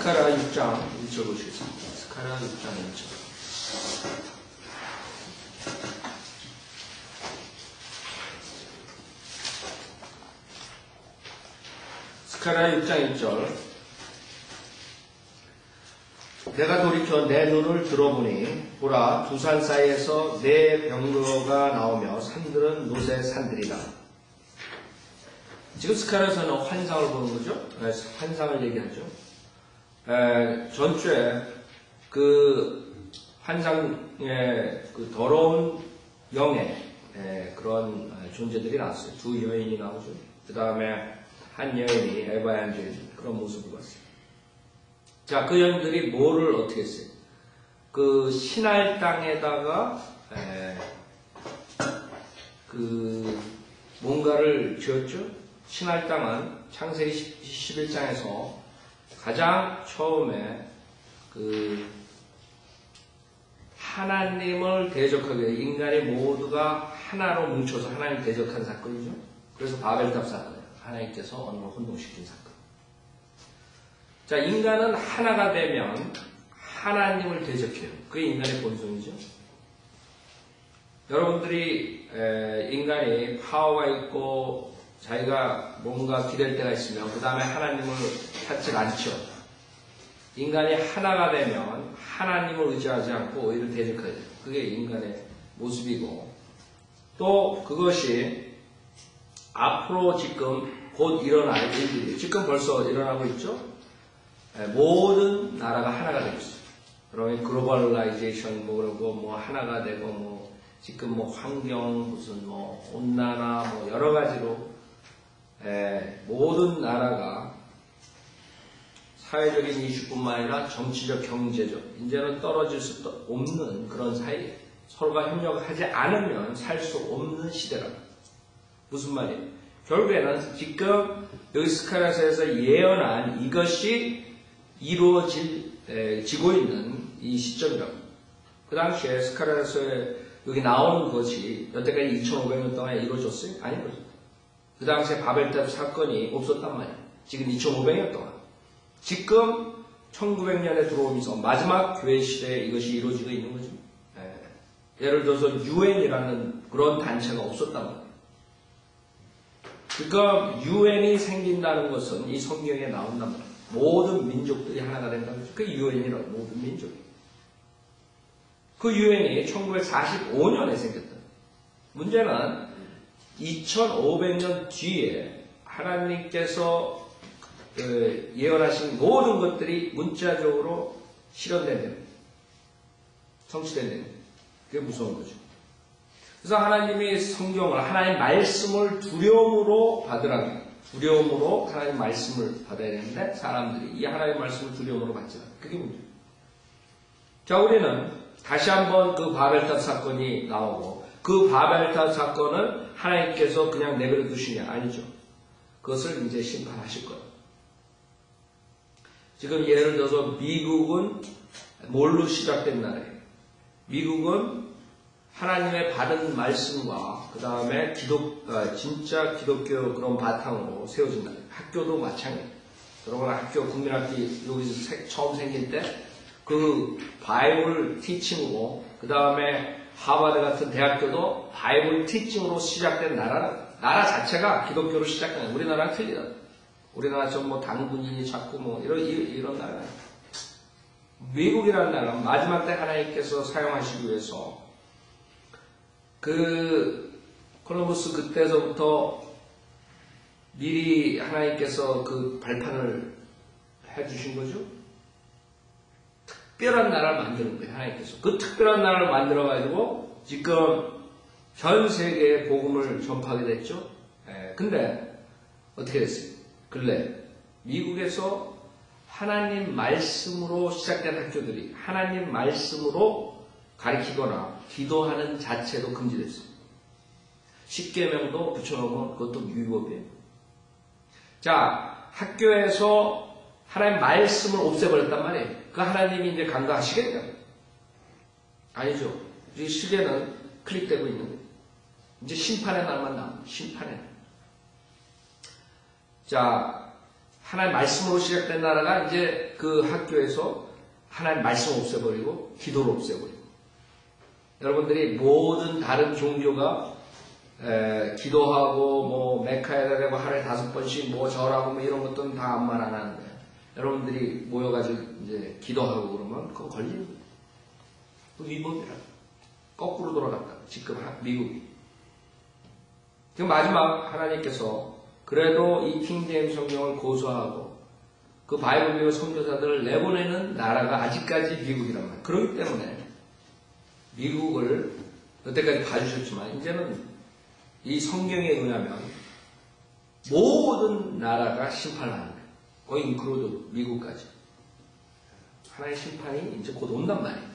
스가랴 6장 1절 보시겠습니다. 스가랴 6장 1절. 스가랴 6장 1절. 내가 돌이켜 내 눈을 들어보니 보라 두 산 사이에서 내 병거가 나오며 산들은 노새 산들이다. 지금 스가랴에서는 환상을 보는 거죠. 환상을 얘기하죠. 전주에 그 환상의 그 더러운 영의 그런 존재들이 나왔어요. 두 여인이 나오죠. 그 다음에 한 여인이 에바얀젤 그런 모습을 봤어요. 자, 그 여인들이 뭐를 어떻게 했어요? 그 신할 땅에다가 그 뭔가를 지었죠. 신할 땅은 창세기 11장에서 가장 처음에 그 하나님을 대적하기 위해 인간이 모두가 하나로 뭉쳐서 하나님 대적한 사건이죠. 그래서 바벨탑 사건이에요. 하나님께서 언어를 혼동시킨 사건. 자, 인간은 하나가 되면 하나님을 대적해요. 그게 인간의 본성이죠. 여러분들이 인간이 파워가 있고 자기가 뭔가 기댈 때가 있으면 그 다음에 하나님을 찾지 않죠. 인간이 하나가 되면 하나님을 의지하지 않고 오히려 대적하죠. 그게 인간의 모습이고 또 그것이 앞으로 지금 곧 일어날 일들이에요. 지금 벌써 일어나고 있죠. 모든 나라가 하나가 되고 있어요. 그러면 글로벌라이제이션 뭐 그러고 뭐 하나가 되고 뭐 지금 뭐 환경 무슨 뭐 온난화 뭐 여러 가지로 모든 나라가 사회적인 이슈뿐만 아니라 정치적, 경제적 이제는 떨어질 수 없는 그런 사이에 서로가 협력하지 않으면 살 수 없는 시대라. 무슨 말이에요? 결국에는 지금 여기 스가랴서에서 예언한 이것이 이루어지고 있는 이 시점이라고. 그 당시에 스가랴서에 여기 나오는 것이 여태까지 2500년 동안 이루어졌어요? 아닌 거죠. 그 당시에 바벨탑 사건이 없었단 말이에요. 지금 2500년 동안. 지금 1900년에 들어오면서 마지막 교회 시대에 이것이 이루어지고 있는 거죠. 예를 들어서 UN이라는 그런 단체가 없었단 말이에요. 그러니까 UN이 생긴다는 것은 이 성경에 나온단 말이에요. 모든 민족들이 하나가 된다는 거죠. 그게 UN이라고, 모든 민족이. 그 UN이 1945년에 생겼다. 문제는 2500년 뒤에 하나님께서 예언하신 모든 것들이 문자적으로 실현된다는 거예요. 성취된다는 거예요. 그게 무서운 거죠. 그래서 하나님이 성경을, 하나님의 말씀을 두려움으로 받으라고. 두려움으로 하나님의 말씀을 받아야 되는데 사람들이 이 하나님의 말씀을 두려움으로 받지 않아요. 그게 문제예요. 자, 우리는 다시 한번 그 바벨탑 사건이 나오고 그 바벨탑 사건은 하나님께서 그냥 내버려 두시냐? 아니죠. 그것을 이제 심판하실 거예요. 지금 예를 들어서 미국은 뭘로 시작된 나라예요? 미국은 하나님의 받은 말씀과 그 다음에 진짜 기독교 그런 바탕으로 세워진 나라예요. 학교도 마찬가지예요. 여러분 학교 국민학교 여기서 처음 생길 때 그 바이블 티칭으로 그 다음에 하버드 같은 대학교도 바이블 티칭으로 시작된 나라 자체가 기독교로 시작된 거예요. 우리나라랑 틀리다. 우리나라 좀 뭐 당군인이 자꾸 뭐 이런 나라예요. 미국이라는 나라는 마지막 때 하나님께서 사용하시기 위해서 그 콜럼버스 그때서부터 미리 하나님께서 그 발판을 해주신 거죠. 특별한 나라를 만드는 거예요. 하나님께서 그 특별한 나라를 만들어가지고 지금 전 세계에 복음을 전파하게 됐죠. 근데 어떻게 됐어요? 근래 미국에서 하나님 말씀으로 시작된 학교들이 하나님 말씀으로 가르치거나 기도하는 자체도 금지됐어요. 10계명도 붙여놓으면 그것도 위법이에요. 자, 학교에서 하나님 말씀을 없애버렸단 말이에요. 그 하나님이 이제 간과하시겠냐고. 아니죠. 이 시계는 클릭되고 있는 거예요. 이제 심판의 날만 남은 심판의 날. 자, 하나님 말씀으로 시작된 나라가 이제 그 학교에서 하나님 말씀 없애버리고 기도를 없애버리고 여러분들이 모든 다른 종교가 기도하고 뭐 메카에다 대고 하루에 5번씩 뭐 절하고 뭐 이런 것들은 다 아무 말 안 하는데 여러분들이 모여가지고 이제 기도하고 그러면 그거 걸리는 거예요. 그 위법이라 거꾸로 돌아갔다. 지금 미국이. 지금 마지막 하나님께서 그래도 이 킹제임스 성경을 고소하고 그 바이블 미국 선교사들을 내보내는 나라가 아직까지 미국이란 말이에요. 그렇기 때문에 미국을 여태까지 봐주셨지만 이제는 이 성경에 의하면 모든 나라가 심판을 하는 거예요. 거의 인크루드 미국까지. 하나의 심판이 이제 곧 온단 말이에요.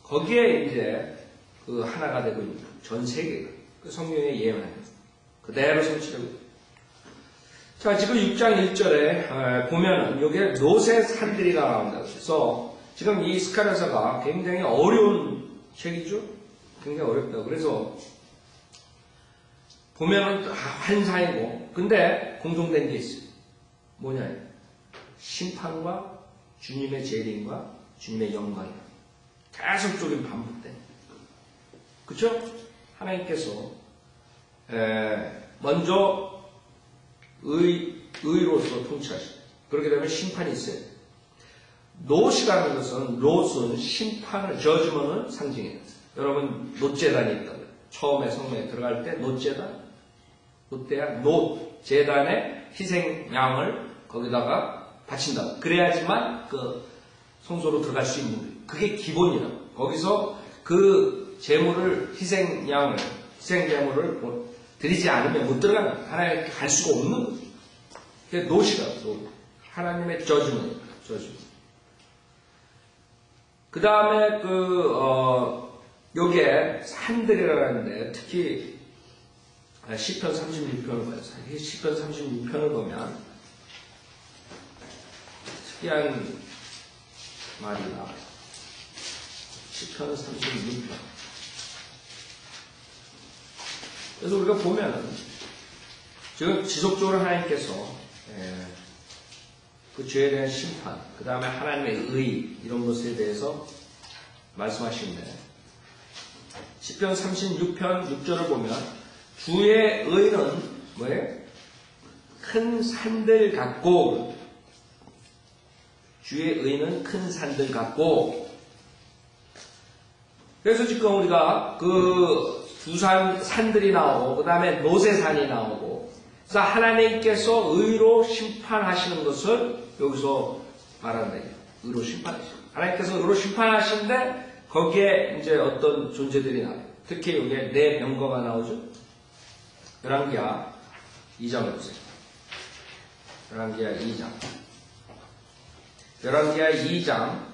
거기에 이제 그 하나가 되고 있는 전 세계가 그 성경에 예언합니다. 그대로 성취되고 있어요. 자, 지금 6장 1절에 보면은 여기에 노새 산들이가 나온다. 그래서 지금 이 스가랴서가 굉장히 어려운 책이죠. 굉장히 어렵다. 그래서 보면은 환상이고, 근데 공통된 게 있어요. 뭐냐? 심판과 주님의 재림과 주님의 영광이야. 계속적인 반복돼. 그쵸? 하나님께서 먼저 의로서 통치하시고 그렇게 되면 심판이 있어요. 롯이라는 것은 롯은 심판을 저주문을 상징해요. 여러분 롯제단이 있다고요. 처음에 성명에 들어갈 때 롯제단 롯대야 롯 제단의 희생양을 거기다가 바친다. 그래야지만 그 성소로 들어갈 수 있는 거예요. 그게 기본이라고. 거기서 그 제물을 희생제물을 드리지 않으면 못 들어가는 거예요. 하나님께 갈 수가 없는 거예요. 그게 롯이라고. 하나님의 저주문이에요. 저주문. 그 다음에 요게 산들이라는데 특히 시편 36편을 봐요. 시편 36편을 보면 특이한 말이 나와요. 시편 36편. 그래서 우리가 보면은 지금 지속적으로 하나님께서 그 죄에 대한 심판, 그 다음에 하나님의 의 이런 것에 대해서 말씀하시는데 시편 36편 6절을 보면 주의 의는 뭐예요? 큰 산들 같고 주의 의는 큰 산들 같고 그래서 지금 우리가 그 두 산들이 나오고 그 다음에 노새산이 나오고 그래서 하나님께서 의로 심판하시는 것을 여기서 말한다. 의로 심판하시는 하나님께서 의로 심판하시는데 거기에 이제 어떤 존재들이 나와요. 특히 여기에 네 병거가 나오죠. 열왕기하 2장을 보세요. 열왕기하 2장. 열왕기하 2장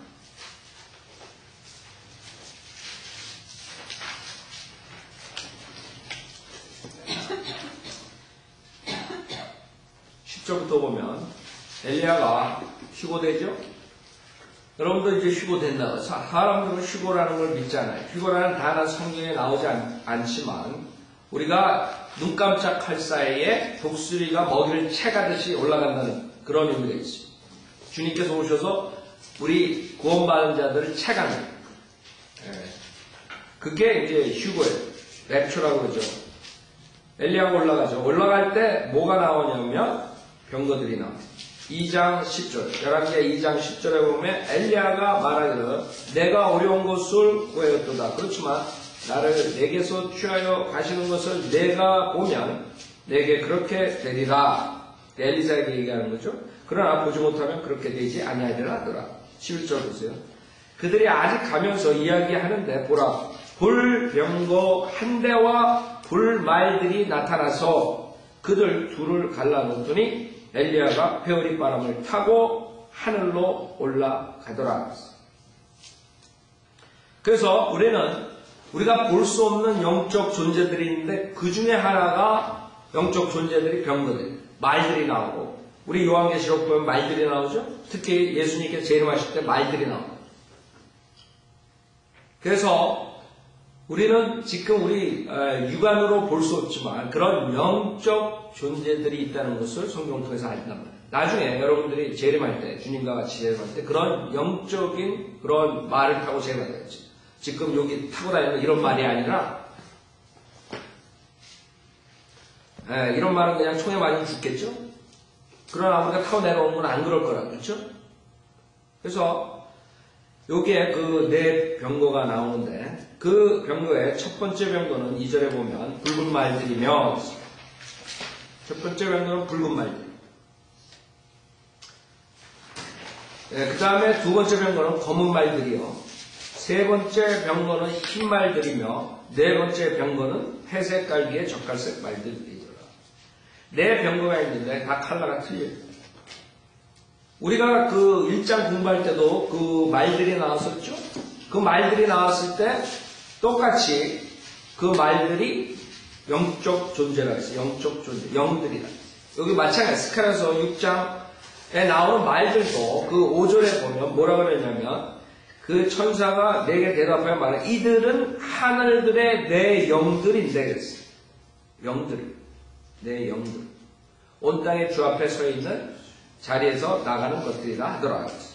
10절부터 보면 엘리야가 휴고되죠? 여러분도 이제 휴고된다. 사람들은 휴고라는 걸 믿잖아요. 휴고라는 단어 성경에 나오지 않지만 우리가 눈 깜짝할 사이에 독수리가 먹이를 채가듯이 올라간다는 그런 의미가 있어요. 주님께서 오셔서 우리 구원받은 자들을 채가는 거예요. 그게 이제 휴고예요. 랩처라고 그러죠. 엘리야가 올라가죠. 올라갈 때 뭐가 나오냐면 병거들이 나와요. 2장 10절, 열왕기하 2장 10절에 보면 엘리야가 말하기를 내가 어려운 것을 구하였도다. 그렇지만 나를 내게서 취하여 가시는 것을 내가 보면 내게 그렇게 되리라. 엘리사에게 얘기하는 거죠. 그러나 보지 못하면 그렇게 되지 아니하리라 하더라. 11절 보세요. 그들이 아직 가면서 이야기하는데 보라 불병거 한 대와 불말들이 나타나서 그들 둘을 갈라놓더니 엘리야가 회오리 바람을 타고 하늘로 올라가더라. 그래서 우리가 볼 수 없는 영적 존재들이 있는데 그 중에 하나가 영적 존재들이 병거들, 말들이 나오고 우리 요한계시록 보면 말들이 나오죠. 특히 예수님께서 재림하실 때 말들이 나옵니다. 그래서 우리는 지금 우리 육안으로 볼 수 없지만 그런 영적 존재들이 있다는 것을 성경을 통해서 알단 말이에요. 나중에 여러분들이 재림할 때, 주님과 같이 재림할 때 그런 영적인 그런 말을 타고 재림하겠지. 지금 여기 타고 다니는 이런 말이 아니라 이런 말은 그냥 총에 맞으면 죽겠죠? 그러나 우리가 타고 내려오는 건 안 그럴 거라, 그렇죠? 그래서 여기에 그 네 병거가 나오는데 그 병거의 첫 번째 병거는 2절에 보면 붉은 말들이며 첫 번째 병거는 붉은 말들. 그 다음에 두 번째 병거는 검은 말들이요. 세 번째 병거는 흰 말들이며 네 번째 병거는 회색 깔기의 젓갈색 말들이더라. 네 병거가 있는데 다 컬러가 틀려요. 우리가 그 1장 공부할 때도 그 말들이 나왔었죠? 그 말들이 나왔을 때 똑같이 그 말들이 영적 존재라 했어요. 영적 존재, 영들이다. 여기 마찬가지 스가랴서 6장에 나오는 말들도 그 5절에 보면 뭐라 그랬냐면 그 천사가 내게 대답하여 말해 이들은 하늘들의 내 영들인데 그랬어요. 영들, 내 영들. 온 땅의 주 앞에 서 있는 자리에서 나가는 것들이라 하더라고요.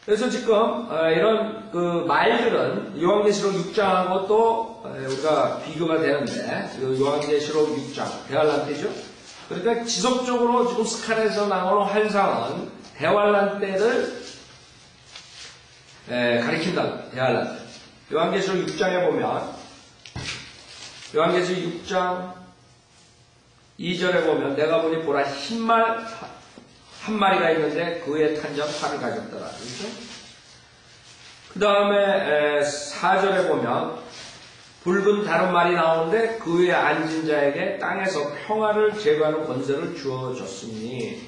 그래서 지금 이런 그 말들은 요한계시록 6장하고 또 우리가 비교가 되는데 요한계시록 6장 대환란 때죠. 그러니까 지속적으로 지금 스가랴에서 나오는 환상은 대환란 때를 가리킨다. 대환란 때. 요한계시록 6장에 보면 요한계시록 6장 2절에 보면 내가 보니 보라 흰말 한 마리가 있는데 그의 탄자 활을 가졌더라. 그렇죠? 그 다음에 4절에 보면 붉은 다른 말이 나오는데 그 위에 앉은 자에게 땅에서 평화를 제거하는 권세를 주어졌으니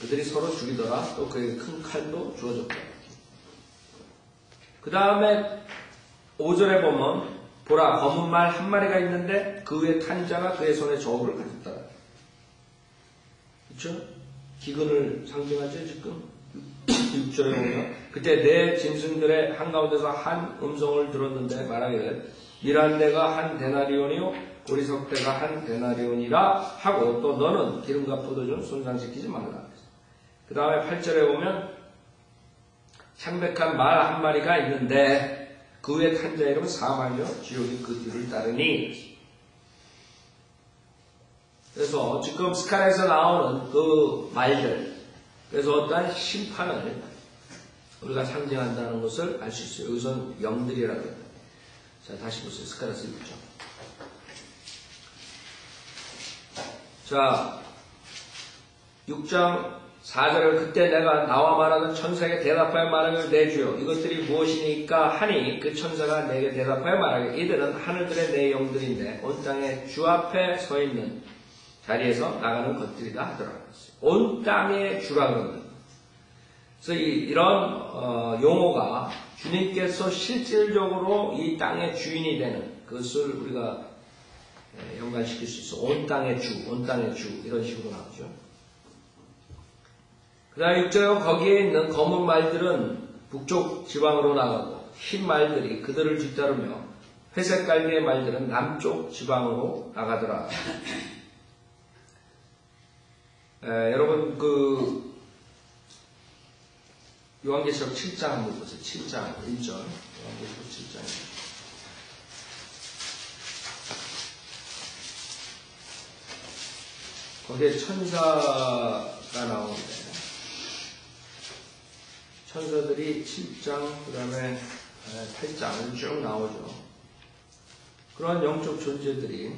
그들이 서로 죽이더라. 또 그에게 큰 칼도 주어졌다. 그 다음에 5절에 보면 보라 검은 말 한 마리가 있는데 그 위에 탄 자가 그의 손에 저울을 가졌더라. 그렇죠? 기근을 상징하죠 지금 6절에 보면 그때 내 짐승들의 한가운데서 한 음성을 들었는데 말하기를 일한 데가 한 데나리온이요 보리석 대가 한 데나리온이라 하고 또 너는 기름과 포도주는 손상시키지 말라. 그 다음에 8절에 보면 창백한 말 한 마리가 있는데 그 위에 탄 자 이름은 사망이요 지옥이 그 뒤를 따르니. 그래서 지금 스가랴에서 나오는 그 말들, 그래서 어떠한 심판을 우리가 상징한다는 것을 알 수 있어요. 여기서는 영들이라고 해요. 자, 다시 보세요. 스가랴서 6장. 자, 6장 4절을 그때 내가 나와 말하는 천사에게 대답하여 말하기를 내 주여 이것들이 무엇이니까 하니 그 천사가 내게 대답하여 말하기를 이들은 하늘들의 내 영들인데 온 땅에 주 앞에 서 있는 자리에서 나가는 것들이다 하더라고요. 온 땅의 주라 그러는. 그래서 이런 용어가 주님께서 실질적으로 이 땅의 주인이 되는 그것을 우리가 연관시킬 수 있어. 온 땅의 주, 온 땅의 주 이런 식으로 나오죠. 그 다음에 6절에 거기에 있는 검은 말들은 북쪽 지방으로 나가고 흰 말들이 그들을 뒤따르며 회색 갈기의 말들은 남쪽 지방으로 나가더라. 여러분 그 요한계시록 7장 한번 보세요. 7장 1절 요한계시록 7장 1절. 거기에 천사가 나오는데 천사들이 7장 그 다음에 8장을 쭉 나오죠. 그런 영적 존재들이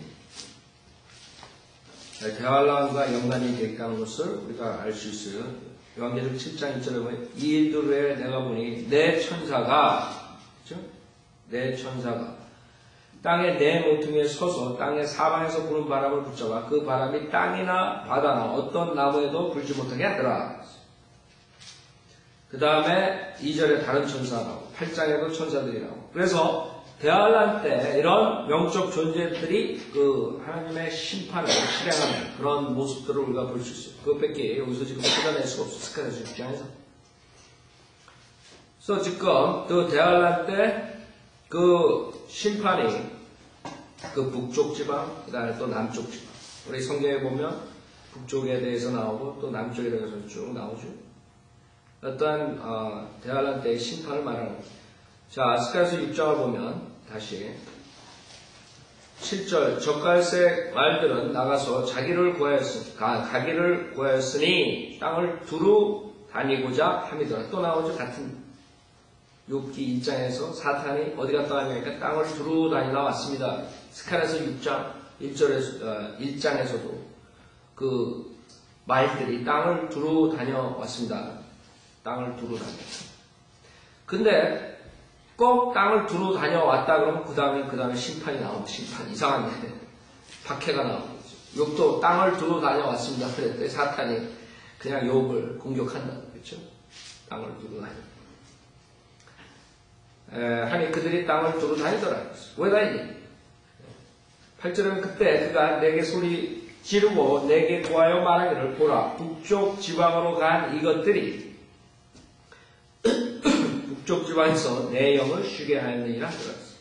대환란과 연관이 됐다는 것을 우리가 알 수 있어요. 요한계시록 7장 1절에 보면 이 일들 후에 내가 보니 내 천사가 그렇죠? 내 천사가 땅의 네 모퉁이에 서서 땅의 사방에서 부는 바람을 붙잡아 그 바람이 땅이나 바다나 어떤 나무에도 불지 못하게 하더라. 그 다음에 2절에 다른 천사라고 8장에도 천사들이라고. 그래서 대환란 때 이런 영적 존재들이 그 하나님의 심판을 실행하는 그런 모습들을 우리가 볼 수 있어요. 그것밖에 여기서 지금 찾아낼 수가 없어. 스가랴서 6장에서. 그래서 지금 그 대환란 때 그 심판이 그 북쪽 지방, 그 다음에 또 남쪽 지방. 우리 성경에 보면 북쪽에 대해서 나오고 또 남쪽에 대해서 쭉 나오죠. 어떠한 대환란 때의 심판을 말하는 거죠. 자, 스가랴서 6장을 보면 다시 7절 젓갈색 말들은 나가서 가기를 구하였으니 땅을 두루 다니고자 함이더라. 또 나오죠. 같은 욥기 1장에서 사탄이 어디 갔다 왔냐니까 땅을 두루 다니다 왔습니다. 스가랴서 6장 1장에서도 그 말들이 땅을 두루 다녀왔습니다. 땅을 두루 다녔어요. 근데 꼭 땅을 두루 다녀왔다 그러면 그 다음에 심판이 나오면 심판 이상한데 박해가 나오는 거죠. 욥도 땅을 두루 다녀왔습니다. 그랬더니 사탄이 그냥 욥을 공격한다. 그렇죠? 땅을 두루 다니더라. 하니 그들이 땅을 두루 다니더라. 왜 다니니? 8절은 그때 그가 내게 소리 지르고 내게 구하여 말하기를 보라 북쪽 지방으로 간 이것들이 북쪽 지방에서 내 영을 쉬게 하였느니라 들었어.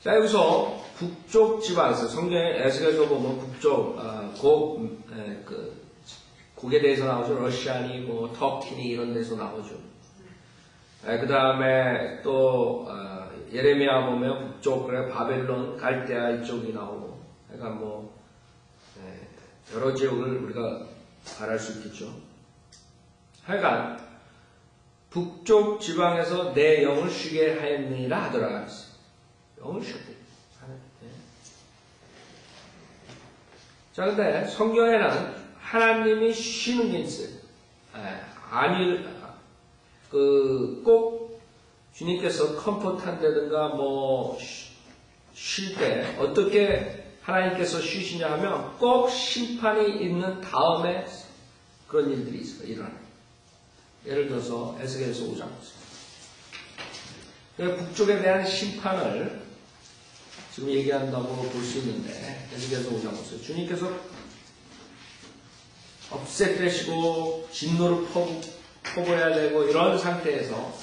자, 여기서 북쪽 지방에서 성경에 에스겔서 보면 북쪽 곡에 대해서 나오죠. 러시아니, 뭐 터키니 이런 데서 나오죠. 그 다음에 또 예레미야 보면 북쪽 그래 바벨론, 갈대아 이쪽이 나오고, 그러니까 뭐 여러 지역을 우리가 말할 수 있겠죠. 하여간 북쪽 지방에서 내 영을 쉬게 하였느니라 하더라. 영을 쉬게 하였대. 자, 근데 성경에는 하나님이 쉬는 게 있어요. 꼭 주님께서 컴포트한다든가 뭐 쉴 때 어떻게 하나님께서 쉬시냐 하면 꼭 심판이 있는 다음에 그런 일들이 일어나요. 예를 들어서 에스겔서 5장 북쪽에 대한 심판을 지금 얘기한다고 볼 수 있는데 에스겔서 5장 보세요. 주님께서 없애되시고 진노를 퍼부어야 되고 이런 상태에서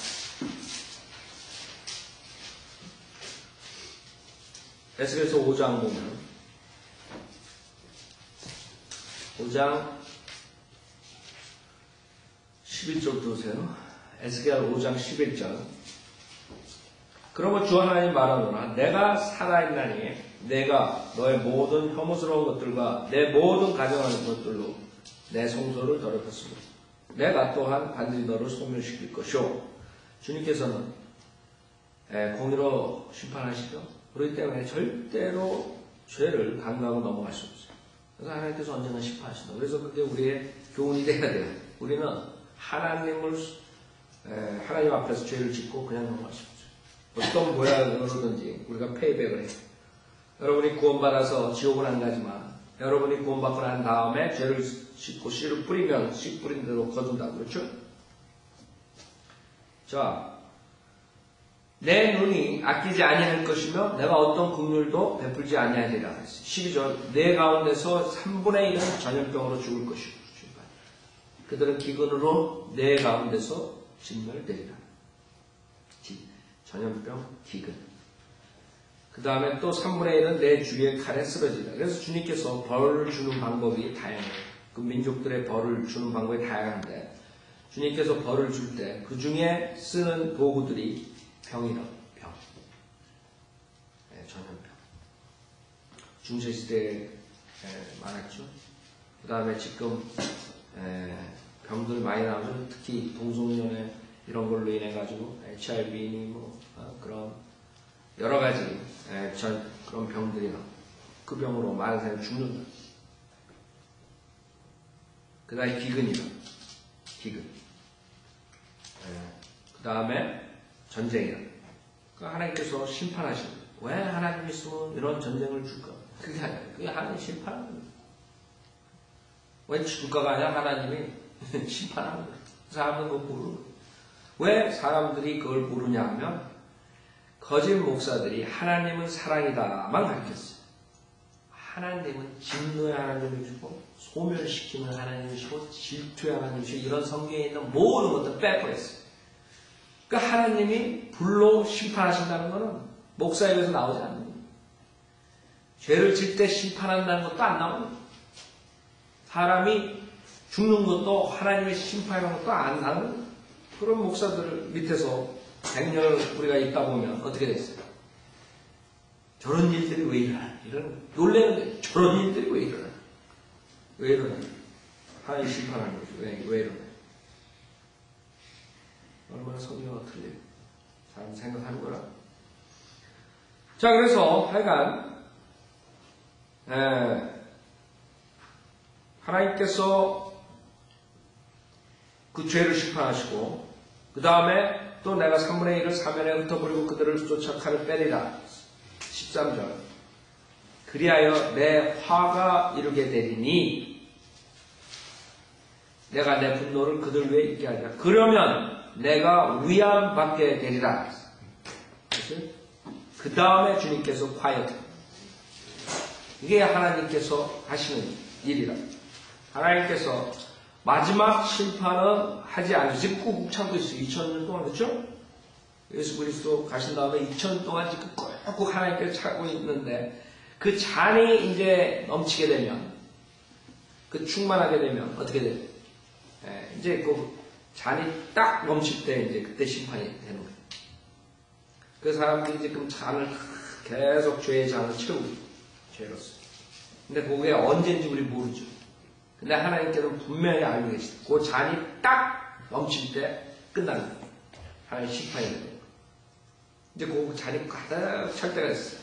에스겔서 5장 보면 5장 11절 보세요. 에스겔 5장 11절. 그러면 주 하나님 말하노라. 내가 살아있나니 내가 너의 모든 혐오스러운 것들과 내 모든 가정하는 것들로 내 성소를 더럽혔습니다. 내가 또한 반드시 너를 소멸시킬 것이오. 주님께서는 공의로 심판하시죠. 그렇기 때문에 절대로 죄를 간과하고 넘어갈 수 없어요. 그래서 하나님께서 언제나 심판하신다. 그래서 그게 우리의 교훈이 돼야 돼요. 우리는 하나님 앞에서 죄를 짓고 그냥 넘어갈 수 없어요. 어떤 모양으로든지 우리가 페이백을 해요. 여러분이 구원받아서 지옥은 안 가지만 여러분이 구원받고 난 다음에 죄를 짓고 씨를 뿌리면 씨 뿌린 대로 거둔다. 그렇죠? 자, 내 눈이 아끼지 아니할 것이며 내가 어떤 긍휼도 베풀지 아니하리라. 12절 내 가운데서 3분의 1은 전염병으로 죽을 것이고 그들은 기근으로 내 가운데서 진멸되리라. 전염병, 기근. 그 다음에 또 3분의 1은 내 주위의 칼에 쓰러지리라. 그래서 주님께서 벌을 주는 방법이 다양해요. 그 민족들의 벌을 주는 방법이 다양한데 주님께서 벌을 줄 때 그 중에 쓰는 도구들이 병이라. 병. 전염병. 중세시대에 많았죠. 그 다음에 지금 병들 많이 나오죠. 특히 동성연애 이런 걸로 인해 가지고 HIV니 뭐 그런 여러 가지 그런 병들이 나오고 그 병으로 많은 사람이 죽는다. 그 다음에 기근이다. 기근. 그 다음에 전쟁이다. 그러니까 하나님께서 심판하시는 거예요. 왜 하나님이 있으면 이런 전쟁을 줄까? 그게 아니라 그게 하나님 심판하는 거예요. 왜 국가가 아니라 하나님이 심판하는 거예요. 사람은 그거 모르는 거예요. 왜 사람들이 그걸 모르냐 하면 거짓 목사들이 하나님은 사랑이다만 가르쳤어요. 하나님은 진노의 하나님이시고 소멸시키는 하나님이시고 질투의 하나님이시고 이런 성경에 있는 모든 것들 빼버렸어요. 그러니까 하나님이 불로 심판하신다는 것은 목사에 의해서 나오지 않는 거예요. 죄를 질 때 심판한다는 것도 안 나오는 거예요. 사람이 죽는 것도 하나님의 심판하는 것도 안 나오는 거예요. 그런 목사들 밑에서 100년을 우리가 있다 보면 어떻게 됐어요? 저런 일들이 왜 일어나? 이런 놀라는 거예요. 저런 일들이 왜 일어나? 왜 일어나? 하나님 심판하는 거죠. 왜 일어나? 얼마나 성경과 틀려요. 사람 생각하는 거라. 자, 그래서 하여간 하나님께서 그 죄를 심판하시고 그 다음에 또 내가 3분의 1을 사면에 흩어버리고 그들을 쫓아 칼을 빼리라. 13절. 그리하여 내 화가 이르게 되리니 내가 내 분노를 그들 위에 있게 하리라. 그러면 내가 위안받게 되리라. 그 다음에 주님께서 화해다. 이게 하나님께서 하시는 일이라. 하나님께서 마지막 심판은 하지 않으시고 지금 꾹꾹 참고 있어요. 2000년 동안. 그렇죠? 예수 그리스도 가신 다음에 2000년 동안 지금 꾹꾹 하나님께서 참고 있는데 그 잔이 이제 넘치게 되면 그 충만하게 되면 어떻게 돼요? 이제 그 잔이 딱 넘칠 때 이제 그때 심판이 되는 거예요. 그 사람들이 지금 잔을 계속 죄의 잔을 채우고 있어요. 죄로서. 근데 그게 언제인지 우리 모르죠. 근데 하나님께서는 분명히 알고 계시다. 그 잔이 딱 넘칠 때 끝나는 거예요. 하나님 심판이 되는 거예요. 이제 그 잔이 가득 찰 때가 있어요.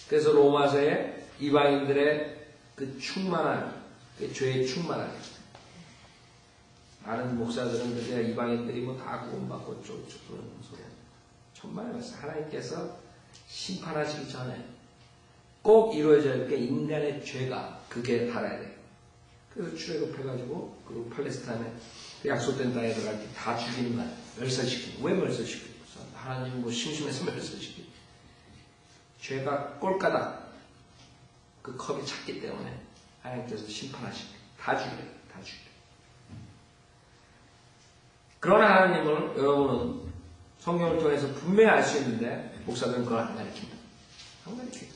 그래서 로마서에 이방인들의 그 충만한, 그 죄의 충만함. 많은 목사들은 그냥 이방인들이 뭐 다 구원받고 어쩌고 그런 소리. 정말 하나님께서 심판하시기 전에 꼭 이루어져야 할 게 인간의 죄가 그게 달아야 돼요. 그래서 출애굽해가지고 그 팔레스타인에 그 약속된 땅에 들어갈 때 다 죽이는 거예요. 멸살시키는. 왜 멸살시키는 거예요? 하나님 뭐 심심해서 멸살시키는. 죄가 꼴까닥 그 컵이 찼기 때문에 하나님께서 심판하십니다. 다 죽여요. 다 죽여요. 그러나 하나님은 여러분은 성경을 통해서 분명히 알 수 있는데 목사들은 그걸 안 가르칩니다. 안 가르쳐요.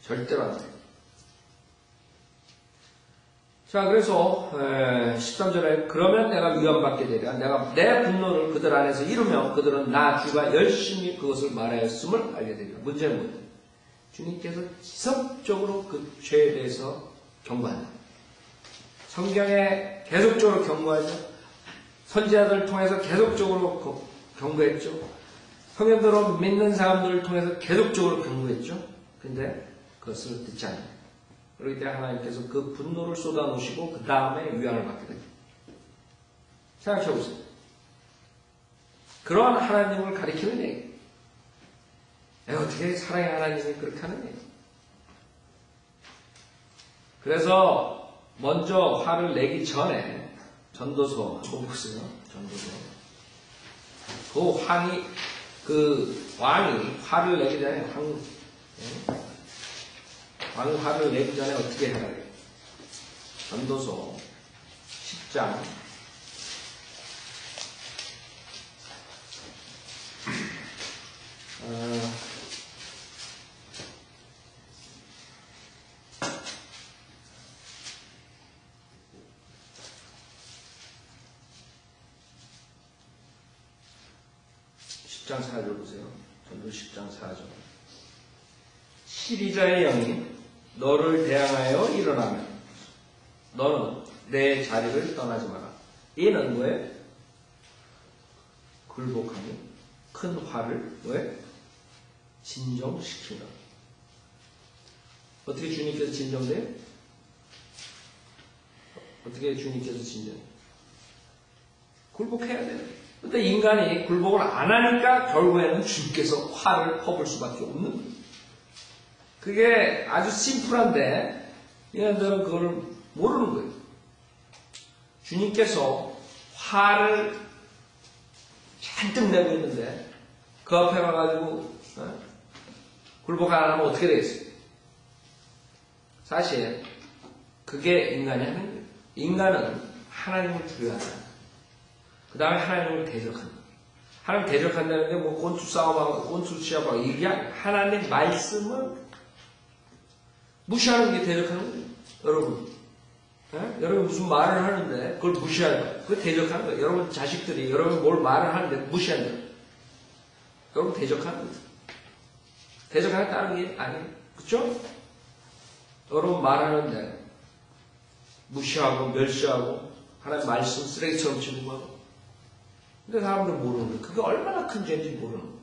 절대로 안 돼요. 자, 그래서 13절에 그러면 내가 위안받게 되리라. 내가 내 분노를 그들 안에서 이루며 그들은 나 주가 열심히 그것을 말하였음을 알게 되리라. 문제는 뭐예요? 주님께서 지속적으로 그 죄에 대해서 경고한다. 성경에 계속적으로 경고하죠. 선지자들을 통해서 계속적으로 경고했죠. 성경대로 믿는 사람들을 통해서 계속적으로 경고했죠. 근데 그것을 듣지 않아요. 그렇기 때문에 하나님께서 그 분노를 쏟아놓으시고 그 다음에 위안을 받게 됩니다. 생각해 보세요. 그런 하나님을 가리키는 얘기예요. 어떻게 사랑의 하나님이 그렇게 하는 얘기예요. 그래서 먼저 화를 내기 전에 전도서 한번 보세요. 전도서. 그 왕이 화를 내기 전에 왕이 화를 내기 전에 어떻게 해야 돼요? 전도서 10장 10장 4절 보세요. 전도 10장 4절. 시리자의 영이 너를 대항하여 일어나면 너는 내 자리를 떠나지 마라. 이는 왜? 굴복하니 큰 화를 왜? 진정시키라. 어떻게 주님께서 진정돼요? 어떻게 주님께서 진정해요? 굴복해야 돼요. 근데 인간이 굴복을 안 하니까 결국에는 주님께서 화를 퍼볼 수밖에 없는 거예요. 그게 아주 심플한데 얘네들은 그걸 모르는 거예요. 주님께서 화를 잔뜩 내고 있는데 그 앞에 가가지고 굴복 안 하면 어떻게 되겠어요? 사실 그게 인간이 하는 거예요. 인간은 하나님을 두려워한다. 그 다음에 하나님을 대적한다. 하나님 대적한다는데 뭐 꼰추 싸움하고 꼰추 취합하고 이게 하나님 말씀을 무시하는 게 대적하는 거예요. 여러분. 예? 여러분 무슨 말을 하는데 그걸 무시하는 거예요. 그걸 대적하는 거예요. 여러분 자식들이 여러분 뭘 말을 하는데 무시하는 거예요. 여러분 대적하는 거예요. 대적하겠다는 게 아니에요. 그쵸? 여러분 말하는데 무시하고 멸시하고 하나님 말씀 쓰레기처럼 취급하고 근데 사람들 모르는 거예요. 그게 얼마나 큰 죄인지 모르는 거예요.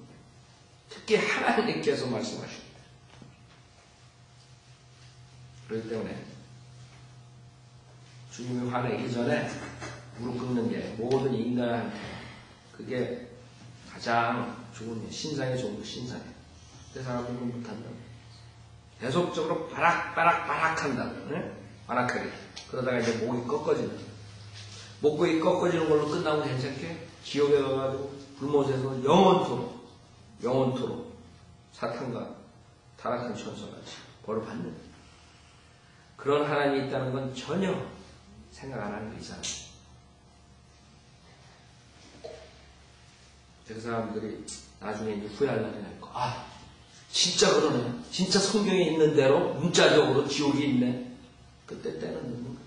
특히 하나님께서 말씀하십니다. 그렇기 때문에 주님이 화내기 전에 무릎 꿇는 게 모든 인간한테 그게 가장 좋은 일, 신상에 좋은 거 신상이에요. 그 사람들은 못한다. 계속적으로 바락한다. 네? 바락하게. 그러다가 이제 목이 꺾어진다. 목이 꺾어지는 걸로 끝나면 괜찮게 지옥에 가가지고 불못에서 영원토록 사탄과 타락한 천사같이 벌을 받는 그런 하나님이 있다는 건 전혀 생각 안 하는 게 이상해요. 그 사람들이 나중에 이제 후회할 날이 날 거. 아, 진짜 그러네. 진짜 성경에 있는 대로 문자적으로 지옥이 있네. 그때 때는 넣는 거예요.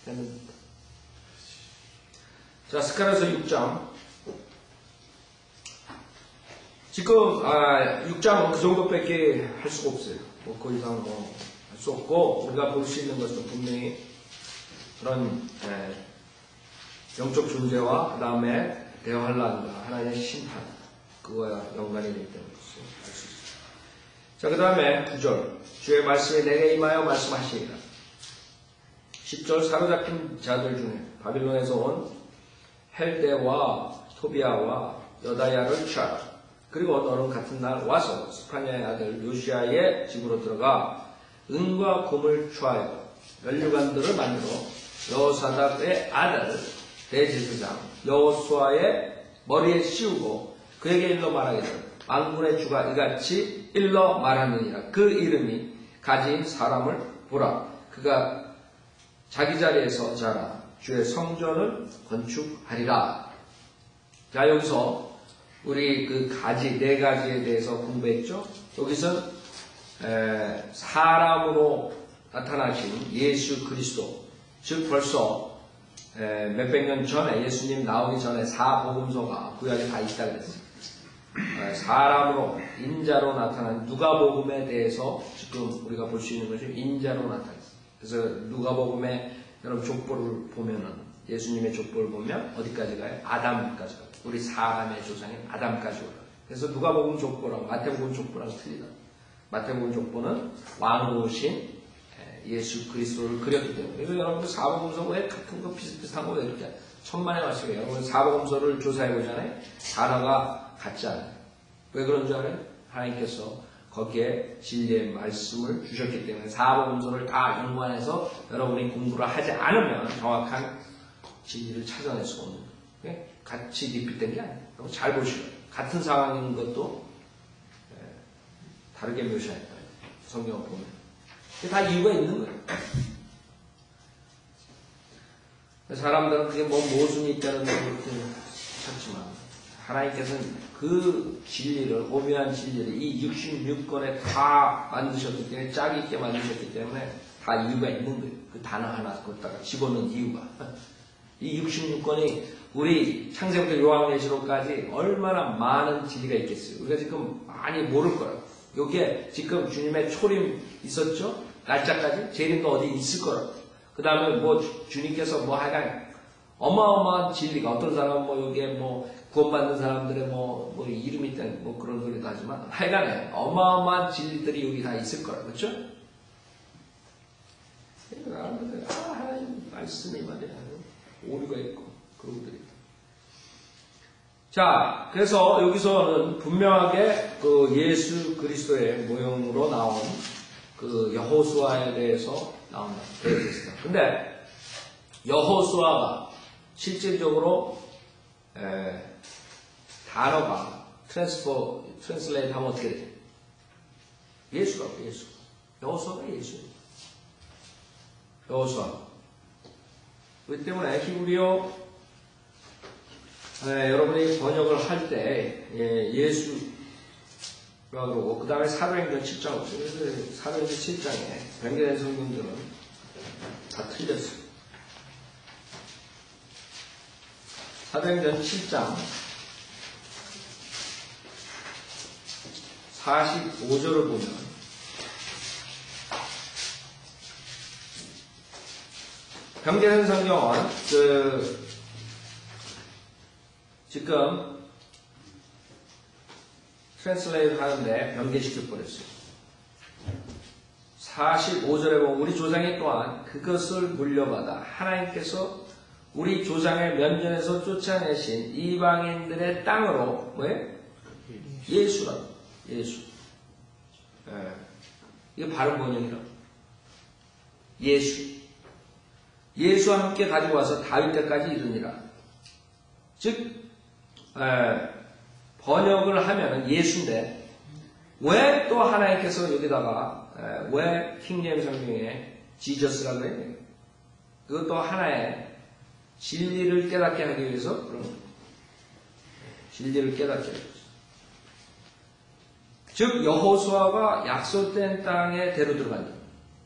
때는 넣는 거예요. 자, 스가랴서 6장. 지금 6장은 그 정도밖에 할 수가 없어요. 뭐 그 이상 뭐 할 수 없고 우리가 볼 수 있는 것은 분명히 그런 영적 존재와 그 다음에 대환란과 하나님의 심판 그거와 연관이 있기 때문에 알 수 있어요. 자, 그 다음에 9절 주의 말씀이 내게 임하여 말씀하시니라. 10절 사로잡힌 자들 중에 바빌론에서 온 헬데와 토비아와 여다야를 취하라. 그리고 너는 같은 날 와서 스파냐의 아들 요시아의 집으로 들어가 은과 금을 취하여 면류관들을 만들어 여호사닥의 아들 대제사장 여호수아의 머리에 씌우고 그에게 일러 말하기를 만군의 주가 이같이 일러 말하느니라. 그 이름이 가진 사람을 보라. 그가 자기 자리에서 자라 주의 성전을 건축하리라. 자, 여기서 우리 그 가지, 네 가지에 대해서 공부했죠. 여기서 사람으로 나타나신 예수 그리스도, 즉 벌써 몇백 년 전에 예수님 나오기 전에 사복음서가 구약에 다 있다 그랬어요. 사람으로 인자로 나타난 누가복음에 대해서 지금 우리가 볼 수 있는 것이 인자로 나타났어요. 그래서 누가복음에 여러분 족보를 보면은 예수님의 족보를 보면 어디까지 가요? 아담까지 가요. 우리 사람의 조상인 아담까지 올라가요. 그래서 누가복음 족보랑 마태복음 족보랑 틀리다. 마태복음 족보는 왕으로오신 예수 그리스도를 그렸기 때문에. 그래서 여러분들 사복음서 왜 같은 거 비슷비슷한 거 왜 이렇게 천만의 말씀이에요. 여러분 사복음서를 조사해보잖아요. 단어가 같지 않아요. 왜 그런 줄 알아요? 하나님께서 거기에 진리의 말씀을 주셨기 때문에 사복음서를 다 연관해서 여러분이 공부를 하지 않으면 정확한 진리를 찾아낼 수가 없는 거예요. 같이 리핏된 게 아니에요. 여러분 잘 보시고요. 같은 상황인 것도 다르게 묘사했다. 성경을 보면. 다 이유가 있는 거예요. 사람들은 그게 뭐 모순이 있다는 걸 그렇게 찾지만 하나님께서는 그 진리를, 오묘한 진리를 이 66권에 다 만드셨기 때문에 짝이 있게 만드셨기 때문에 다 이유가 있는 거예요. 그 단어 하나 거기다가 집어넣은 이유가. 이 66권이 우리 창세부터 요한계시록까지 얼마나 많은 진리가 있겠어요. 우리가 지금 많이 모를 거라고. 여기에 지금 주님의 초림 있었죠? 날짜까지? 재림도 어디 있을 거라고. 그 다음에 뭐 주님께서 뭐 하여간 어마어마한 진리가 어떤 사람은 뭐 여기에 뭐 구원받는 사람들의 뭐 이름이 있다는 뭐 그런 소리도 하지만 하여간에 어마어마한 진리들이 여기 다 있을 거라고. 그렇죠? 하나님 말씀이 말이야. 오류가 있고 그런 것들이. 자, 그래서 여기서는 분명하게 그 예수 그리스도의 모형으로 나온 그 여호수아에 대해서 나온다. 근데 여호수아가 실질적으로 단어가 트랜스레이트 하면 어떻게 되죠? 예수라고, 예수. 여호수아가 예수입니다. 여호수아. 그렇기 때문에 히브리어 여러분이 번역을 할 때 예수가 그러고 그 다음에 사도행전 7장 없어요. 사도행전 7장에 변경된 성경들은 다 틀렸어요. 사도행전 7장 45절을 보면 변경된 성경은 지금 트랜슬레이트 하는데 변개시켜버렸어요. 45절에 보면 우리 조상이 또한 그것을 물려받아 하나님께서 우리 조상의 면전에서 쫓아내신 이방인들의 땅으로 예수라고. 예수. 이게 바른 번역이라고. 예수. 예수와 함께 가지고 와서 다윗 때까지 이르니라. 즉 번역을 하면은 예수인데 왜 또 하나님께서 여기다가 왜 킹제임스 성경에 지저스라고 그래요? 그것도 하나의 진리를 깨닫게 하기 위해서 그런 거예요. 진리를 깨닫게 하기 위해서. 즉 여호수아가 약속된 땅에 데려 들어간다.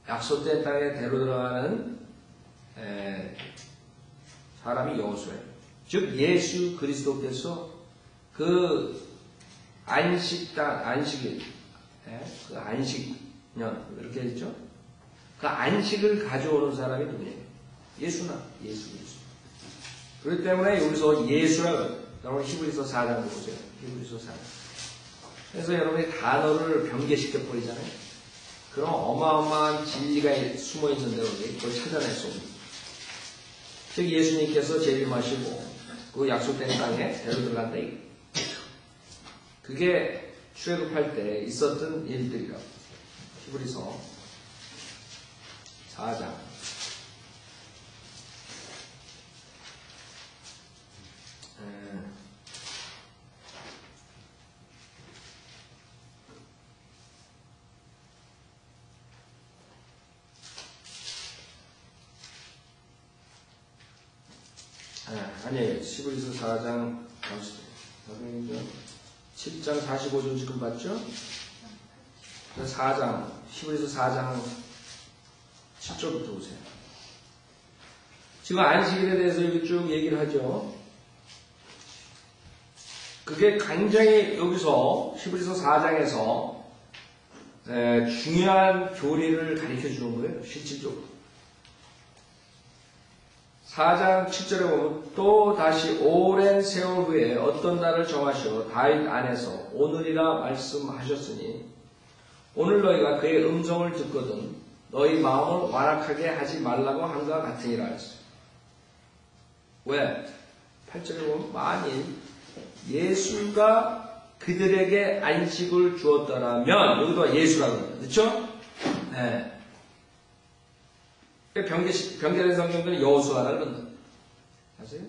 약속된 땅에 데려 들어가는 사람이 여호수아예요. 즉 예수 그리스도께서 그 안식년 이렇게 했죠. 그 안식을 가져오는 사람이 누구예요? 예수나 예수 그리스도. 그렇기 때문에 여기서 예수라고 여러분 히브리서 4장 보세요. 히브리서 4장. 그래서 여러분이 단어를 변개시켜 버리잖아요. 그럼 어마어마한 진리가 숨어 있는데 그걸 찾아낼 수 없는. 즉 예수님께서 재림하시고 그 약속된 땅에 데려 들어간다. 그게 출애굽할 때 있었던 일들이라고. 히브리서 4장. 아니에요. 히브리서 4장 7장 45절 지금 봤죠? 4장, 히브리서 4장 7절부터 보세요. 지금 안식일에 대해서 여기 쭉 얘기를 하죠. 그게 굉장히 여기서 히브리서 4장에서 중요한 교리를 가르쳐 주는 거예요. 실질적으로. 4장 7절에 보면 또 다시 오랜 세월 후에 어떤 날을 정하시어 다윗 안에서 오늘이라 말씀하셨으니 오늘 너희가 그의 음성을 듣거든 너희 마음을 완악하게 하지 말라고 한과 같으니라 했어요. 왜? 8절에 보면 만일 예수가 그들에게 안식을 주었더라면 여기도 예수라고 합니다. 그렇죠? 네. 변개된 성경들은 여호수아를 넣는다. 아세요?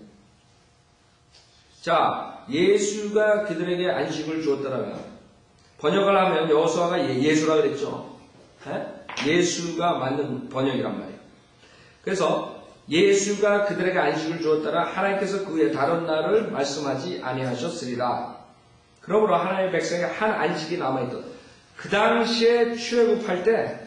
자, 예수가 그들에게 안식을 주었더라면 번역을 하면 여호수아가 예수라 그랬죠. 예수가 맞는 번역이란 말이에요. 그래서 예수가 그들에게 안식을 주었더라 하나님께서 그 외에 다른 날을 말씀하지 아니하셨으리라. 그러므로 하나님의 백성에게 한 안식이 남아있던 그 당시에 출애굽할 때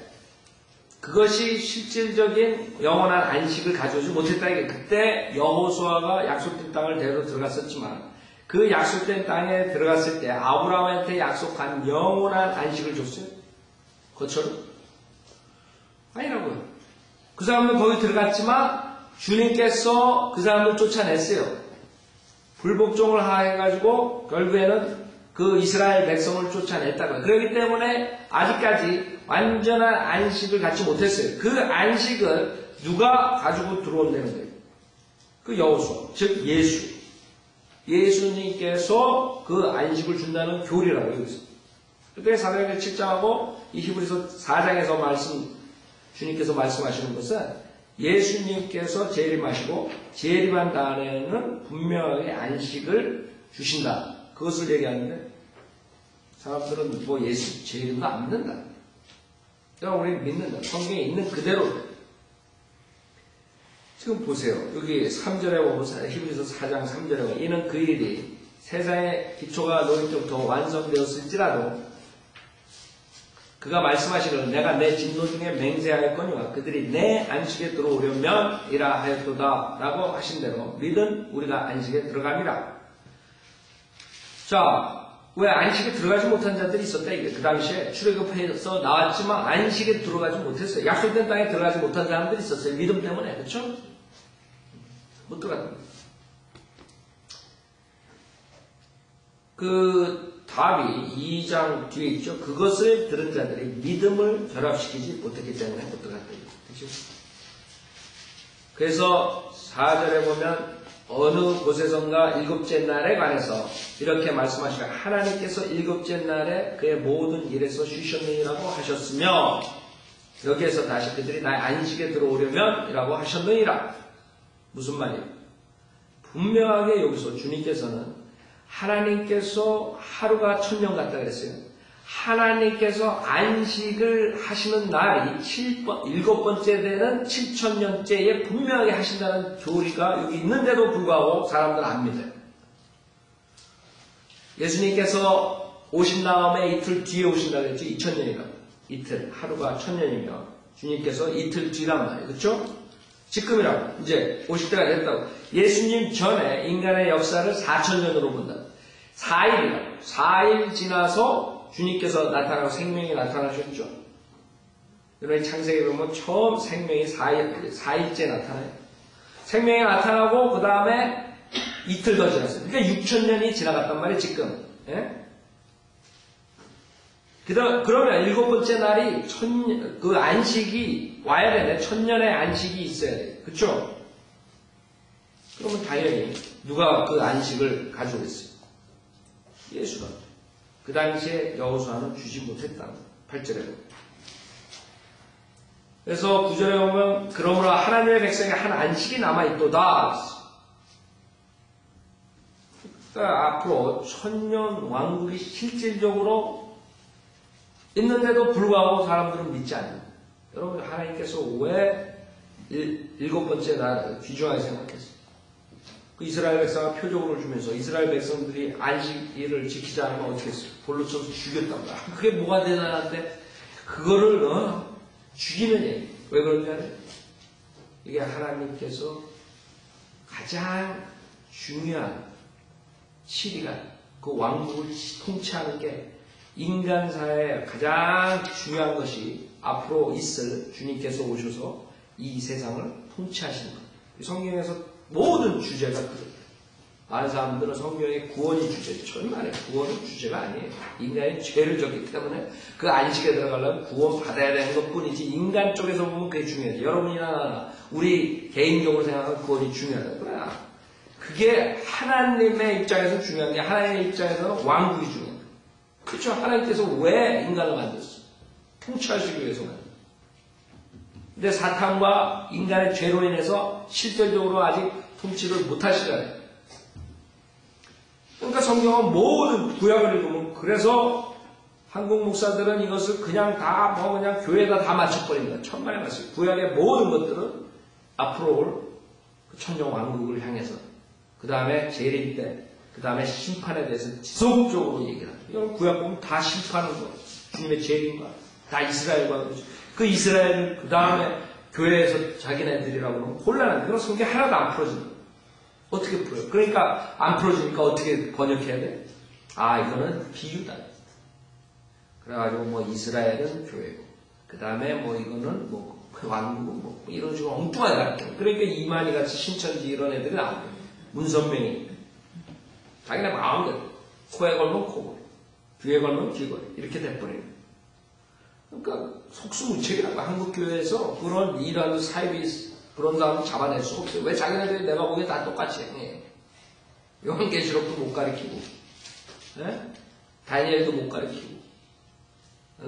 그것이 실질적인 영원한 안식을 가져오지 못했다. 그때 여호수아가 약속된 땅을 데려 들어갔었지만 그 약속된 땅에 들어갔을 때 아브라함한테 약속한 영원한 안식을 줬어요? 그것처럼? 아니라고요. 그 사람들 거기 들어갔지만 주님께서 그 사람들 쫓아냈어요. 불복종을 해가지고 결국에는 그 이스라엘 백성을 쫓아냈다고요. 그렇기 때문에 아직까지 완전한 안식을 갖지 못했어요. 그 안식을 누가 가지고 들어온다는 거예요? 그 여호수아, 즉 예수. 예수님께서 그 안식을 준다는 교리라고요. 여기서. 그때 사도행전 7장하고 이 히브리서 4장에서 주님께서 말씀하시는 것은 예수님께서 재림하시고 재림한 다음에는 분명하게 안식을 주신다. 그것을 얘기하는데 사람들은 뭐 예수 재림도 안 믿는다. 그러나 우리는 믿는다. 성경에 있는 그대로. 지금 보세요. 여기 3절에 보면 히브리서 4장 3절에 보면 이는 그 일이 세상의 기초가 놓인 때부터 완성되었을지라도 그가 말씀하시기를 내가 내 진노 중에 맹세하였거니와 그들이 내 안식에 들어오려면 이라 하였도다 라고 하신 대로 믿은 우리가 안식에 들어갑니다. 자, 왜 안식에 들어가지 못한 자들이 있었다 이게 그 당시에 출애굽해서 나왔지만 안식에 들어가지 못했어요. 약속된 땅에 들어가지 못한 사람들이 있었어요. 믿음 때문에. 그렇죠? 못 들어갔다. 그 답이 2장 뒤에 있죠. 그것을 들은 자들이 믿음을 결합시키지 못했기 때문에 못 들어갔다. 그렇죠? 그래서 4절에 보면 어느 곳에선가 일곱째 날에 관해서 이렇게 말씀하시라. 하나님께서 일곱째 날에 그의 모든 일에서 쉬셨느니라고 하셨으며 여기에서 다시 그들이 나의 안식에 들어오려면 이라고 하셨느니라. 무슨 말이에요? 분명하게 여기서 주님께서는 하나님께서 하루가 1000년 같다 그랬어요. 하나님께서 안식을 하시는 날이 7번째 되는 7000년째에 분명하게 하신다는 교리가 여기 있는데도 불구하고 사람들 안 믿어요. 예수님께서 오신 다음에 이틀 뒤에 오신다고 했죠. 2000년이라고. 이틀, 하루가 1000년이면 주님께서 이틀 뒤란 말이에요. 그렇죠? 지금이라고. 이제 오실 때가 됐다고. 예수님 전에 인간의 역사를 4000년으로 본다. 4일이라고. 4일 지나서 주님께서 나타나고 생명이 나타나셨죠. 여러분 창세기 보면 처음 생명이 4일째 나타나요. 생명이 나타나고 그 다음에 이틀 더 지났어요. 그러니까 6000년이 지나갔단 말이에요. 지금. 예? 그러면 일곱 번째 날이 그 안식이 와야 되네. 1000년의 안식이 있어야 돼요. 그쵸? 그러면 당연히 누가 그 안식을 가져오겠어요? 예수가. 그 당시에 여호수아는 주지 못했다는 8절에 보면. 그래서 9절에 보면 그러므로 하나님의 백성에 한 안식이 남아있도다. 그러니까 앞으로 1000년 왕국이 실질적으로 있는데도 불구하고 사람들은 믿지 않아요. 여러분 하나님께서 왜 일곱 번째 날 귀중하게 생각했어요? 그 이스라엘 백성을 표적으로 주면서 이스라엘 백성들이 안식일을 지키지 않으면 어떻게 했어요? 돌로 쳐서 죽였단 말이야. 그게 뭐가 대단한데 그거를 죽이는 얘기. 왜 그러냐면 이게 하나님께서 가장 중요한 7일간 그 왕국을 통치하는 게 인간사에 가장 중요한 것이 앞으로 있을 주님께서 오셔서 이 세상을 통치하시는 거예요. 성경에서 모든 주제가 그래요. 많은 사람들은 성경의 구원이 주제죠. 정말 구원은 주제가 아니에요. 인간이 죄를 졌기 때문에 그 안식에 들어가려면 구원 받아야 되는 것 뿐이지 인간 쪽에서 보면 그게 중요해요. 여러분이나 나나 우리 개인적으로 생각하면 구원이 중요하다. 그래. 그게 하나님의 입장에서 중요한 게 하나님의 입장에서는 왕국이 중요해요. 그렇죠? 하나님께서 왜 인간을 만들었어요? 통치하시기 위해서 만들었어요. 근데 사탄과 인간의 죄로 인해서 실질적으로 아직 통치를 못하시잖아요. 그러니까 성경은 모든 구약을 읽으면 그래서 한국 목사들은 이것을 그냥 다 그냥 교회에다 다 맞춰버립니다. 천만에 맞습니다. 구약의 모든 것들은 앞으로 올 천정 왕국을 향해서 그 다음에 재림 때 그 다음에 심판에 대해서 지속적으로 얘기를 합니다. 이건 구약 보면 다 심판하는 거예요. 주님의 재림과 다 이스라엘과 그 이스라엘을 그 다음에 교회에서 자기네들이라고 하면 곤란한데 그건 성경이 하나도 안 풀어진다. 어떻게 풀어요? 그러니까 안 풀어지니까 어떻게 번역해야 돼? 아 이거는 비유다. 그래가지고 뭐 이스라엘은 교회고 그 다음에 뭐 이거는 뭐 왕국은 뭐 이런 식으로 엉뚱하게 가르쳐. 그러니까 이만희 같이 신천지 이런 애들이 나오고 문선명이 자기네 마음대로 코에 걸면 코걸이 귀에 걸면 귀걸이 이렇게 돼버려요. 그러니까 속수무책이라고 한국교회에서 그런 일하는 사입이 그런 사람을 잡아낼 수 없어요. 왜 자기네들이 내가 보기에 다 똑같이 해. 요한계시록도 못 가르치고 다니엘도 못 가르치고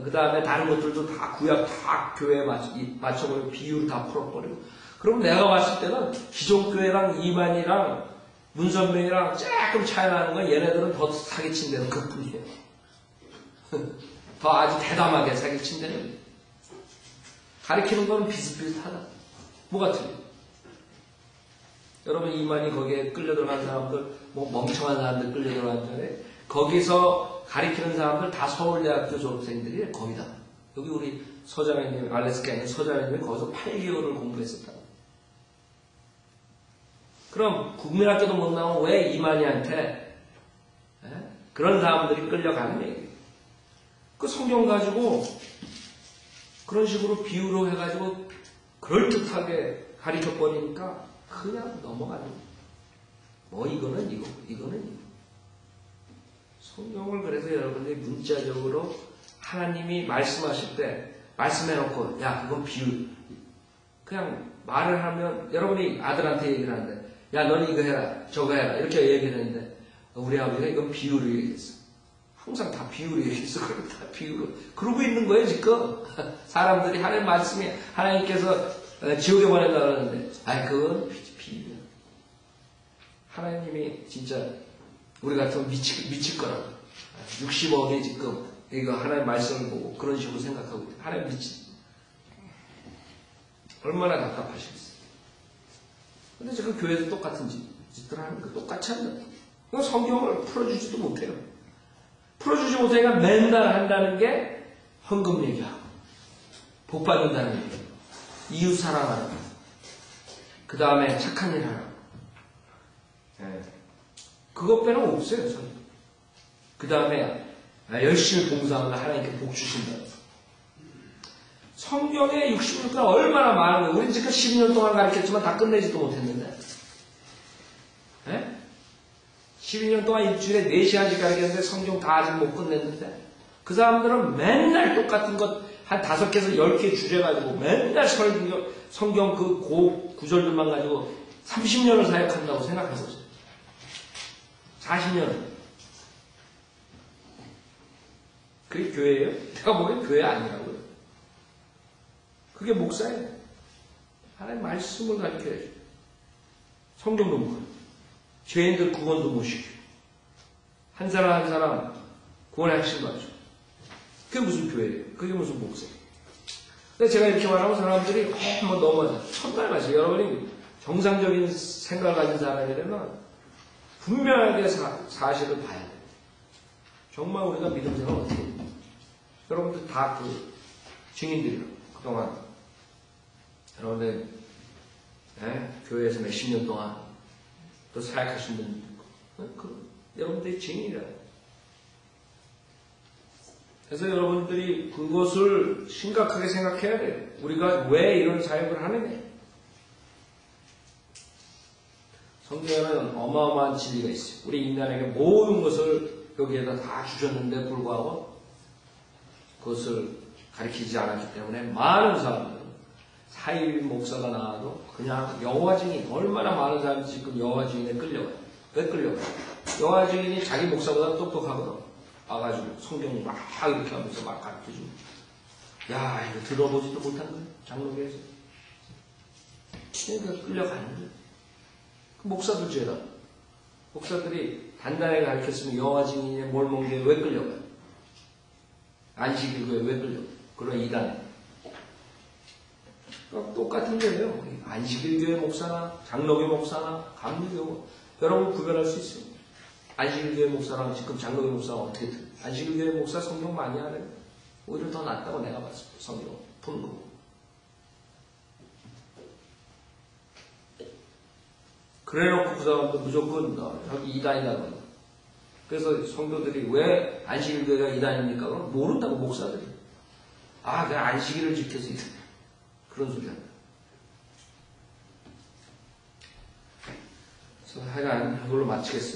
그 다음에 다른 것들도 다 구약 다 교회에 맞춰버리고 비유를 다 풀어버리고 그럼 내가 봤을 때는 기존교회랑 이만이랑 문선명이랑 조금 차이 나는 건 얘네들은 더 사기친다는 그뿐이에요. 더 아주 대담하게 사기친다는 가르치는 거는 비슷비슷하다. 뭐가 틀려? 여러분 이만희 거기에 끌려 들어간 사람들, 뭐 멍청한 사람들 끌려 들어간잖아요. 거기서 가리키는 사람들 다 서울대학교 졸업생들이 거의 다. 여기 우리 서자매님, 알래스카에 있는 서자매님이 거기서 8개월을 공부했었다. 그럼 국민학교도 못 나오면 왜 이만희한테 그런 사람들이 끌려가는 얘기예요. 그 성경 가지고 그런 식으로 비유로 해가지고 그럴듯하게 가리켜버리니까 그냥 넘어가는 거예요. 뭐 이거는 이거, 이거는 이거. 성경을 그래서 여러분들이 문자적으로 하나님이 말씀하실 때 말씀해놓고 야 그건 비유 그냥 말을 하면 여러분이 아들한테 얘기를 하는데 야 너는 이거 해라 저거 해라 이렇게 얘기했는데 우리 아버지가 이건 비유로 얘기했어. 항상 다 비유로 얘기했어. 그럼 다 비유로 그러고 있는 거예요 지금. 사람들이 하나님 말씀이 하나님께서 지옥에 보낸다 그러는데 아이 그건 비유야. 하나님이 진짜 우리 같으면 미칠 거라고. 60억이 지금 이거 하나님 말씀을 보고 그런 식으로 생각하고 있다. 하나님 얼마나 답답하시겠어요. 근데 지금 교회에서 똑같은 짓들 하는 거 똑같이 한다. 이거 성경을 풀어주지도 못해요. 풀어주지 못하니까 맨날 한다는 게 헌금 얘기하고 복 받는다는 얘기, 이웃 사랑하는 거, 그 다음에 착한 일 하라고. 그것 빼는 없어요. 그 다음에 열심히 봉사하면 하나님께 복 주신다. 성경에 66권 얼마나 많은 거예요. 우리 지금 12년 동안 가르쳤지만 다 끝내지도 못했는데 12년 동안 일주일에 4시간씩 가르쳤는데 성경 다 아직 못 끝냈는데 그 사람들은 맨날 똑같은 것 한 5개에서 10개 주제 가지고 맨날 성경 그 구절들만 가지고 30년을 사역한다고 생각했었어요. 40년. 그게 교회예요? 내가 보기엔 교회 아니라고요. 그게 목사예요. 하나님 말씀을 가르쳐야죠. 성경도 못 가르쳐. 죄인들 구원도 못 시켜. 한 사람 한 사람 구원의 핵심도 하죠. 그게 무슨 교회예요? 그게 무슨 목사예요? 근데 제가 이렇게 말하면 사람들이 뭐 넘어져. 천만 가지. 여러분이 정상적인 생각을 가진 사람이라면 분명하게 사실을 봐야 돼요. 정말 우리가 믿음 생활 어떻게 해요? 여러분들 다 그 증인들이라고. 그동안 여러분들 교회에서 몇십 년 동안 또 사역하신 분들 있고 여러분들이 증인이라고. 그래서 여러분들이 그것을 심각하게 생각해야 돼요. 우리가 왜 이런 사역을 하느냐. 성경에는 어마어마한 진리가 있어요. 우리 인간에게 모든 것을 여기에다 다 주셨는데 불구하고 그것을 가르치지 않았기 때문에 많은 사람들은 사일 목사가 나와도 그냥 여호와 증인, 얼마나 많은 사람이 지금 여호와 증인에 끌려가요. 왜 끌려가요? 여호와 증인이 자기 목사보다 똑똑하거든. 와가지고 성경 막 이렇게 하면서 막 가르쳐주고 야 이거 들어보지도 못한 거예요. 장로교에서. 그러니까 끌려가는 거예요. 목사들 죄다. 목사들이 단단하게 가르쳤으면 여호와 증인의 몰몬교에 왜 끌려가요? 안식일교에 왜 끌려가요? 그런 이단에. 똑같은 거예요. 안식일교회 목사나 장로교 목사나 감리교 여러분 구별할 수 있어요. 안식일교회 목사랑 지금 장로교 목사가 어떻게 들어요? 안식일교회 목사 성경 많이 하래요. 오히려 더 낫다고 내가 봤어요. 성경 푸는 거. 그래놓고 그 사람도 무조건 여기 이단이라고. 그래서 성도들이 왜 안식일교회가 이단입니까? 그럼 모른다고 목사들이. 아, 내가 안식일을 지켜서 이단. 그런 소리 한다. 그래서 하여간 이걸로 마치겠어요.